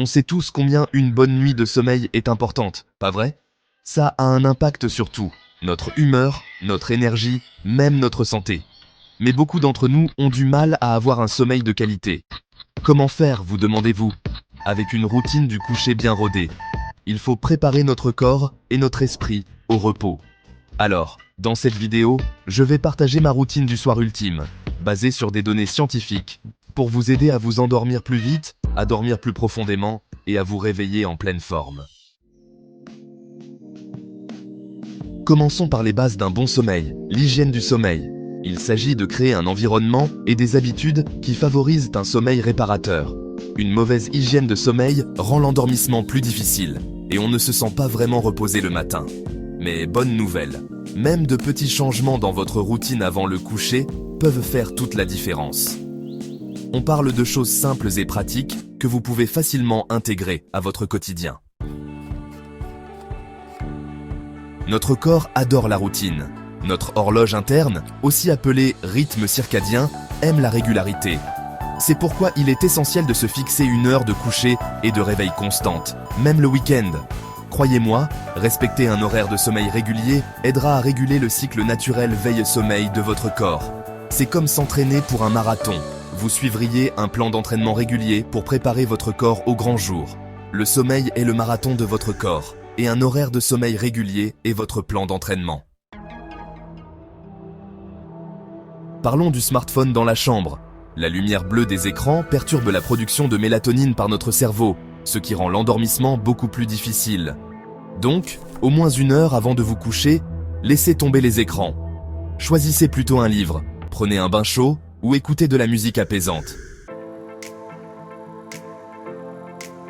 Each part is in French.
On sait tous combien une bonne nuit de sommeil est importante, pas vrai? Ça a un impact sur tout, notre humeur, notre énergie, même notre santé. Mais beaucoup d'entre nous ont du mal à avoir un sommeil de qualité. Comment faire, vous demandez-vous? Avec une routine du coucher bien rodée. Il faut préparer notre corps et notre esprit au repos. Alors, dans cette vidéo, je vais partager ma routine du soir ultime, basée sur des données scientifiques, pour vous aider à vous endormir plus vite, à dormir plus profondément et à vous réveiller en pleine forme. Commençons par les bases d'un bon sommeil, l'hygiène du sommeil. Il s'agit de créer un environnement et des habitudes qui favorisent un sommeil réparateur. Une mauvaise hygiène de sommeil rend l'endormissement plus difficile et on ne se sent pas vraiment reposé le matin. Mais bonne nouvelle, même de petits changements dans votre routine avant le coucher peuvent faire toute la différence. On parle de choses simples et pratiques que vous pouvez facilement intégrer à votre quotidien. Notre corps adore la routine. Notre horloge interne, aussi appelée rythme circadien, aime la régularité. C'est pourquoi il est essentiel de se fixer une heure de coucher et de réveil constante, même le week-end. Croyez-moi, respecter un horaire de sommeil régulier aidera à réguler le cycle naturel veille-sommeil de votre corps. C'est comme s'entraîner pour un marathon. Vous suivriez un plan d'entraînement régulier pour préparer votre corps au grand jour. Le sommeil est le marathon de votre corps, et un horaire de sommeil régulier est votre plan d'entraînement. Parlons du smartphone dans la chambre. La lumière bleue des écrans perturbe la production de mélatonine par notre cerveau, ce qui rend l'endormissement beaucoup plus difficile. Donc, au moins une heure avant de vous coucher, laissez tomber les écrans. Choisissez plutôt un livre, prenez un bain chaud ou écoutez de la musique apaisante.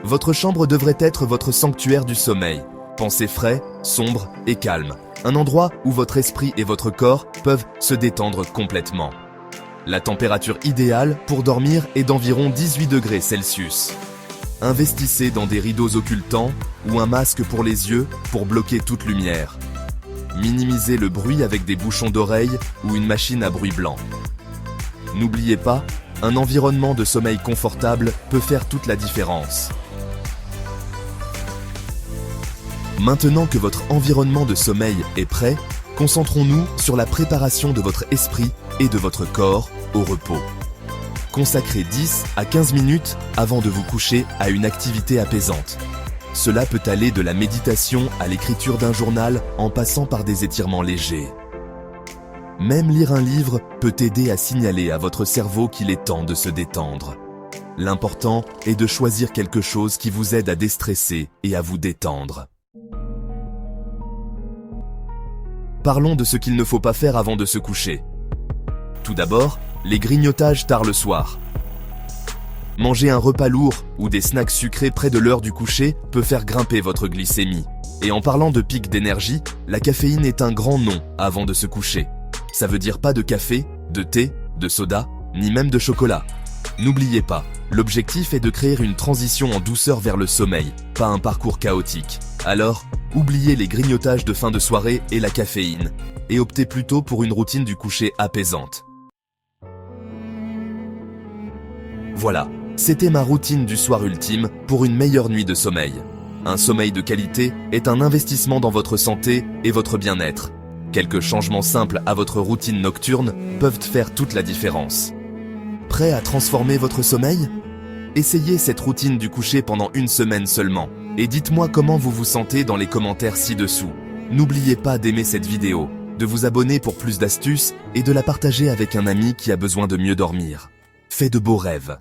Votre chambre devrait être votre sanctuaire du sommeil. Pensez frais, sombre et calme. Un endroit où votre esprit et votre corps peuvent se détendre complètement. La température idéale pour dormir est d'environ 18 degrés Celsius. Investissez dans des rideaux occultants ou un masque pour les yeux pour bloquer toute lumière. Minimisez le bruit avec des bouchons d'oreille ou une machine à bruit blanc. N'oubliez pas, un environnement de sommeil confortable peut faire toute la différence. Maintenant que votre environnement de sommeil est prêt, concentrons-nous sur la préparation de votre esprit et de votre corps au repos. Consacrez 10 à 15 minutes avant de vous coucher à une activité apaisante. Cela peut aller de la méditation à l'écriture d'un journal en passant par des étirements légers. Même lire un livre peut aider à signaler à votre cerveau qu'il est temps de se détendre. L'important est de choisir quelque chose qui vous aide à déstresser et à vous détendre. Parlons de ce qu'il ne faut pas faire avant de se coucher. Tout d'abord, les grignotages tard le soir. Manger un repas lourd ou des snacks sucrés près de l'heure du coucher peut faire grimper votre glycémie. Et en parlant de pic d'énergie, la caféine est un grand non avant de se coucher. Ça veut dire pas de café, de thé, de soda, ni même de chocolat. N'oubliez pas, l'objectif est de créer une transition en douceur vers le sommeil, pas un parcours chaotique. Alors, oubliez les grignotages de fin de soirée et la caféine, et optez plutôt pour une routine du coucher apaisante. Voilà, c'était ma routine du soir ultime pour une meilleure nuit de sommeil. Un sommeil de qualité est un investissement dans votre santé et votre bien-être. Quelques changements simples à votre routine nocturne peuvent faire toute la différence. Prêt à transformer votre sommeil? Essayez cette routine du coucher pendant une semaine seulement et dites-moi comment vous vous sentez dans les commentaires ci-dessous. N'oubliez pas d'aimer cette vidéo, de vous abonner pour plus d'astuces et de la partager avec un ami qui a besoin de mieux dormir. Faites de beaux rêves.